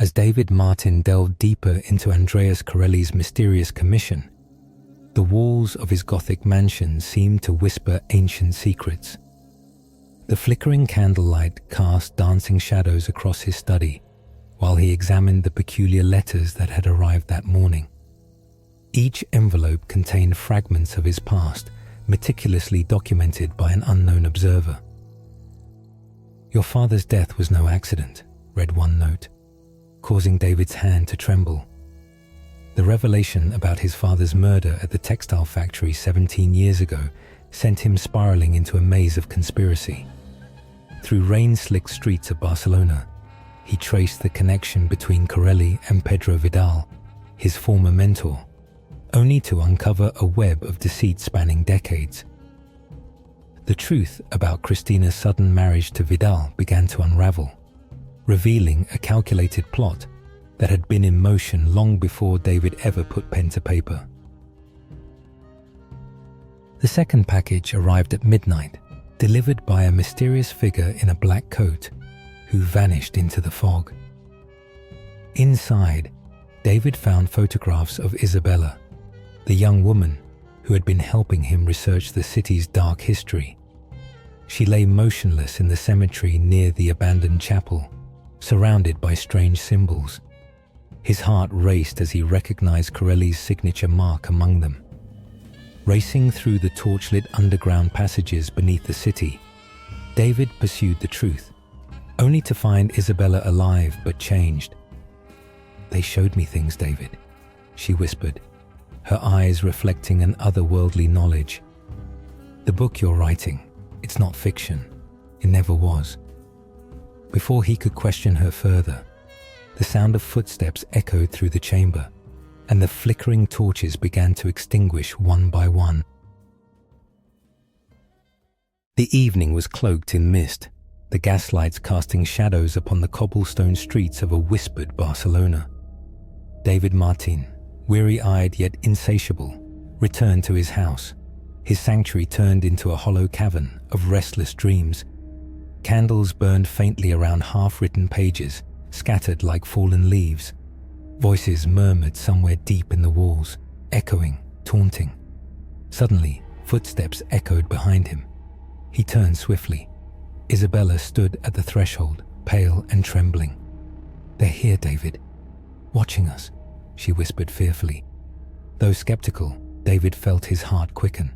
As David Martín delved deeper into Andreas Corelli's mysterious commission, the walls of his Gothic mansion seemed to whisper ancient secrets. The flickering candlelight cast dancing shadows across his study while he examined the peculiar letters that had arrived that morning. Each envelope contained fragments of his past, meticulously documented by an unknown observer. "Your father's death was no accident," read one note, causing David's hand to tremble. The revelation about his father's murder at the textile factory 17 years ago sent him spiraling into a maze of conspiracy. Through rain-slicked streets of Barcelona, he traced the connection between Corelli and Pedro Vidal, his former mentor, only to uncover a web of deceit spanning decades. The truth about Christina's sudden marriage to Vidal began to unravel, revealing a calculated plot that had been in motion long before David ever put pen to paper. The second package arrived at midnight, delivered by a mysterious figure in a black coat who vanished into the fog. Inside, David found photographs of Isabella, the young woman who had been helping him research the city's dark history. She lay motionless in the cemetery near the abandoned chapel, surrounded by strange symbols. His heart raced as he recognized Corelli's signature mark among them. Racing through the torchlit underground passages beneath the city, David pursued the truth, only to find Isabella alive but changed. "They showed me things, David," she whispered, her eyes reflecting an otherworldly knowledge. "The book you're writing, it's not fiction. It never was." Before he could question her further, the sound of footsteps echoed through the chamber, and the flickering torches began to extinguish one by one. The evening was cloaked in mist, the gaslights casting shadows upon the cobblestone streets of a whispered Barcelona. David Martín, weary-eyed yet insatiable, returned to his house. His sanctuary turned into a hollow cavern of restless dreams. Candles burned faintly around half-written pages, scattered like fallen leaves. Voices murmured somewhere deep in the walls, echoing, taunting. Suddenly, footsteps echoed behind him. He turned swiftly. Isabella stood at the threshold, pale and trembling. "They're here, David. Watching us," she whispered fearfully. Though skeptical, David felt his heart quicken.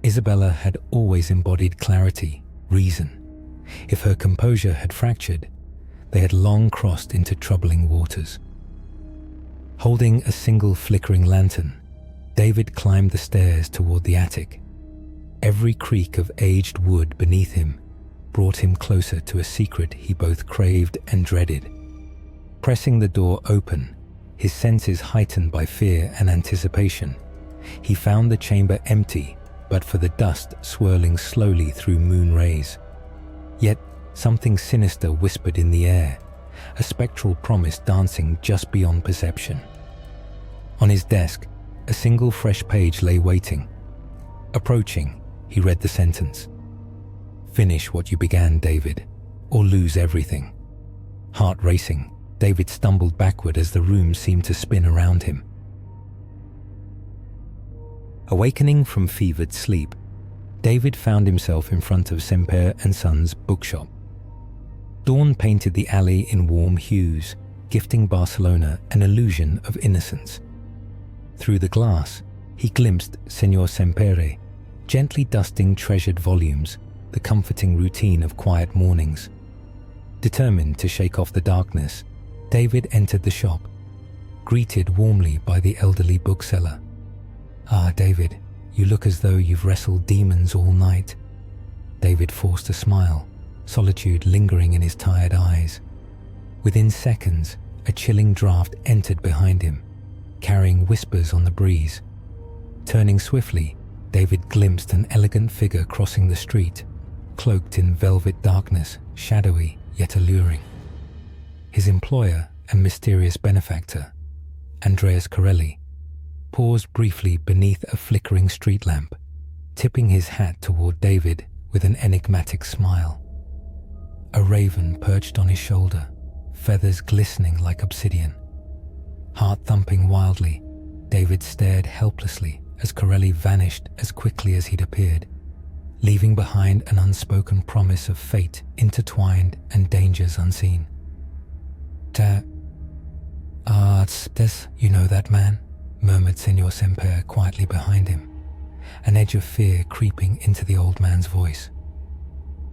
Isabella had always embodied clarity, reason. If her composure had fractured, they had long crossed into troubling waters. Holding a single flickering lantern, David climbed the stairs toward the attic. Every creak of aged wood beneath him brought him closer to a secret he both craved and dreaded. Pressing the door open, his senses heightened by fear and anticipation, he found the chamber empty but for the dust swirling slowly through moon rays. Yet something sinister whispered in the air, a spectral promise dancing just beyond perception. On his desk, a single fresh page lay waiting. Approaching, he read the sentence: "Finish what you began, David, or lose everything." Heart racing, David stumbled backward as the room seemed to spin around him. Awakening from fevered sleep, David found himself in front of Semper & Son's bookshop. Dawn painted the alley in warm hues, gifting Barcelona an illusion of innocence. Through the glass, he glimpsed Señor Sempere, gently dusting treasured volumes, the comforting routine of quiet mornings. Determined to shake off the darkness, David entered the shop, greeted warmly by the elderly bookseller. "Ah, David, you look as though you've wrestled demons all night." David forced a smile, solitude lingering in his tired eyes. Within seconds, a chilling draft entered behind him, carrying whispers on the breeze. Turning swiftly, David glimpsed an elegant figure crossing the street, cloaked in velvet darkness, shadowy yet alluring. His employer and mysterious benefactor, Andreas Corelli, paused briefly beneath a flickering street lamp, tipping his hat toward David with an enigmatic smile. A raven perched on his shoulder, feathers glistening like obsidian. Heart thumping wildly, David stared helplessly as Corelli vanished as quickly as he'd appeared, leaving behind an unspoken promise of fate intertwined and dangers unseen. You know that man?" murmured Senor Semper quietly behind him, an edge of fear creeping into the old man's voice.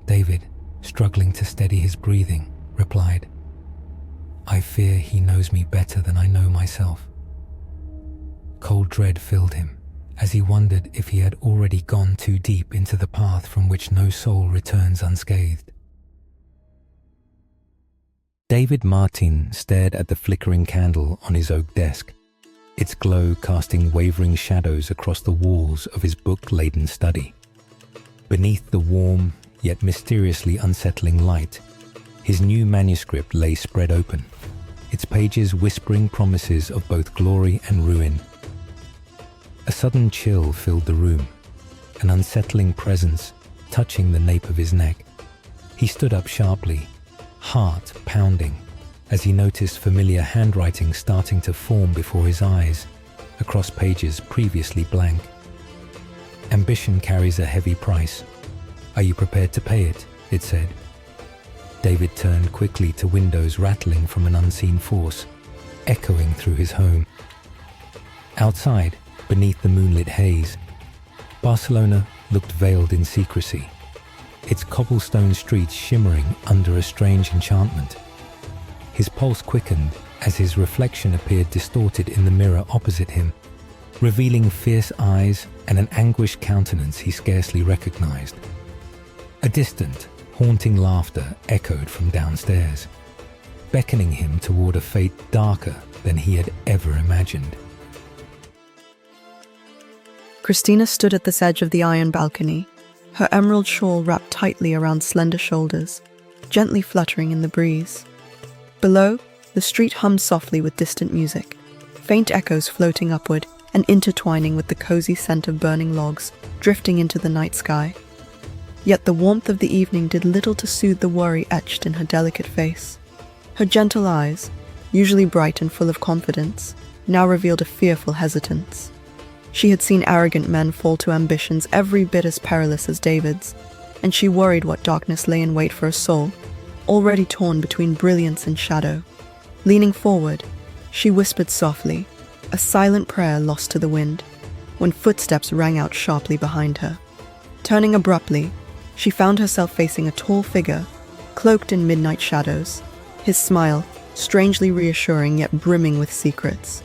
David, struggling to steady his breathing, replied, "I fear he knows me better than I know myself." Cold dread filled him as he wondered if he had already gone too deep into the path from which no soul returns unscathed. David Martín stared at the flickering candle on his oak desk, its glow casting wavering shadows across the walls of his book-laden study. Beneath the warm, yet mysteriously unsettling light, his new manuscript lay spread open, its pages whispering promises of both glory and ruin. A sudden chill filled the room, an unsettling presence touching the nape of his neck. He stood up sharply, heart pounding, as he noticed familiar handwriting starting to form before his eyes, across pages previously blank. "Ambition carries a heavy price. Are you prepared to pay it?" it said. David turned quickly to windows rattling from an unseen force, echoing through his home. Outside, beneath the moonlit haze, Barcelona looked veiled in secrecy, its cobblestone streets shimmering under a strange enchantment. His pulse quickened as his reflection appeared distorted in the mirror opposite him, revealing fierce eyes and an anguished countenance he scarcely recognized. A distant, haunting laughter echoed from downstairs, beckoning him toward a fate darker than he had ever imagined. Christina stood at the edge of the iron balcony, her emerald shawl wrapped tightly around slender shoulders, gently fluttering in the breeze. Below, the street hummed softly with distant music, faint echoes floating upward and intertwining with the cozy scent of burning logs drifting into the night sky. Yet the warmth of the evening did little to soothe the worry etched in her delicate face. Her gentle eyes, usually bright and full of confidence, now revealed a fearful hesitance. She had seen arrogant men fall to ambitions every bit as perilous as David's, and she worried what darkness lay in wait for a soul, already torn between brilliance and shadow. Leaning forward, she whispered softly, a silent prayer lost to the wind, when footsteps rang out sharply behind her. Turning abruptly, she found herself facing a tall figure, cloaked in midnight shadows, his smile strangely reassuring yet brimming with secrets.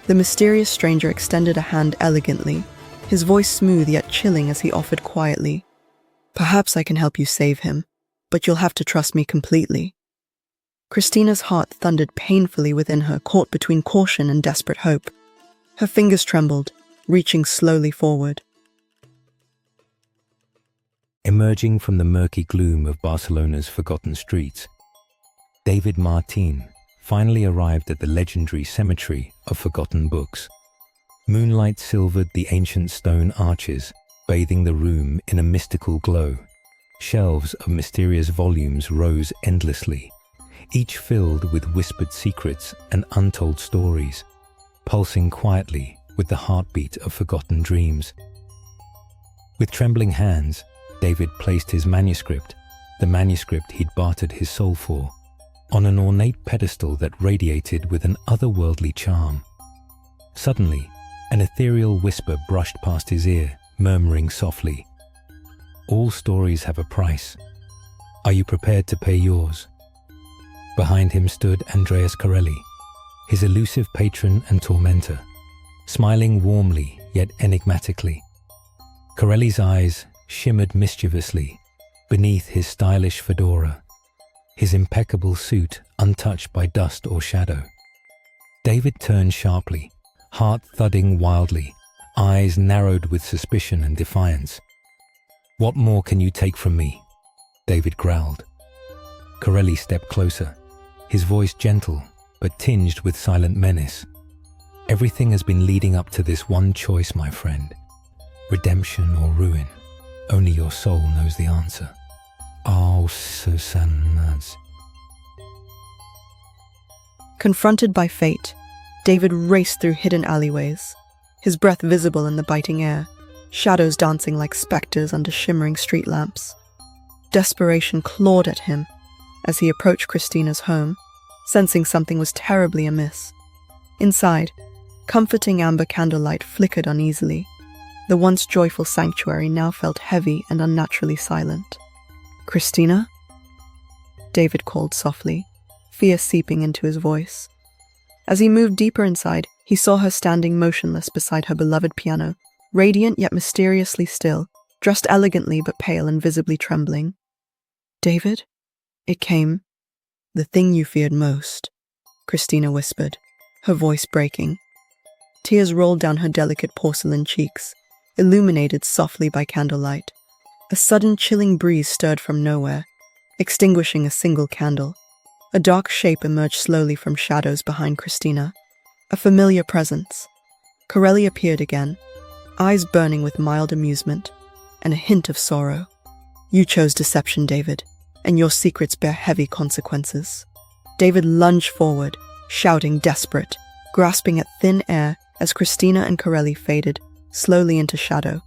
The mysterious stranger extended a hand elegantly, his voice smooth yet chilling as he offered quietly, "Perhaps I can help you save him, but you'll have to trust me completely." Christina's heart thundered painfully within her, caught between caution and desperate hope. Her fingers trembled, reaching slowly forward. Emerging from the murky gloom of Barcelona's forgotten streets, David Martín finally arrived at the legendary cemetery of forgotten books. Moonlight silvered the ancient stone arches, bathing the room in a mystical glow. Shelves of mysterious volumes rose endlessly, each filled with whispered secrets and untold stories, pulsing quietly with the heartbeat of forgotten dreams. With trembling hands, David placed his manuscript, the manuscript he'd bartered his soul for, on an ornate pedestal that radiated with an otherworldly charm. Suddenly, an ethereal whisper brushed past his ear, murmuring softly, "All stories have a price. Are you prepared to pay yours?" Behind him stood Andreas Corelli, his elusive patron and tormentor, smiling warmly yet enigmatically. Corelli's eyes shimmered mischievously beneath his stylish fedora, his impeccable suit untouched by dust or shadow. David turned sharply, heart thudding wildly, eyes narrowed with suspicion and defiance. "What more can you take from me?" David growled. Corelli stepped closer, his voice gentle but tinged with silent menace. "Everything has been leading up to this one choice, my friend. Redemption or ruin. Only your soul knows the answer." "Oh, Susannas." Confronted by fate, David raced through hidden alleyways, his breath visible in the biting air, shadows dancing like specters under shimmering street lamps. Desperation clawed at him as he approached Christina's home, sensing something was terribly amiss. Inside, comforting amber candlelight flickered uneasily. The once joyful sanctuary now felt heavy and unnaturally silent. "Christina?" David called softly, fear seeping into his voice. As he moved deeper inside, he saw her standing motionless beside her beloved piano, radiant yet mysteriously still, dressed elegantly but pale and visibly trembling. "David?" It came. "The thing you feared most," Christina whispered, her voice breaking. Tears rolled down her delicate porcelain cheeks, illuminated softly by candlelight. A sudden chilling breeze stirred from nowhere, extinguishing a single candle. A dark shape emerged slowly from shadows behind Christina. A familiar presence. Corelli appeared again, eyes burning with mild amusement, and a hint of sorrow. "You chose deception, David, and your secrets bear heavy consequences." David lunged forward, shouting desperate, grasping at thin air as Christina and Corelli faded slowly into shadow.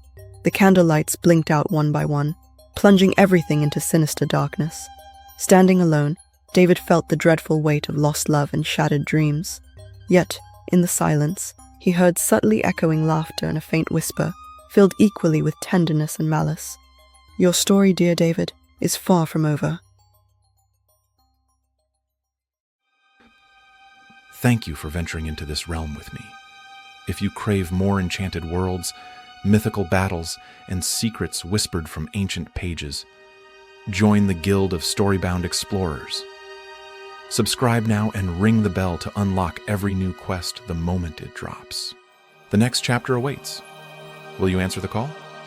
The candlelights blinked out one by one, plunging everything into sinister darkness. Standing alone, David felt the dreadful weight of lost love and shattered dreams. Yet, in the silence, he heard subtly echoing laughter and a faint whisper, filled equally with tenderness and malice. "Your story, dear David, is far from over." Thank you for venturing into this realm with me. If you crave more enchanted worlds, mythical battles, and secrets whispered from ancient pages, join the Guild of Storybound Explorers. Subscribe now and ring the bell to unlock every new quest the moment it drops. The next chapter awaits. Will you answer the call?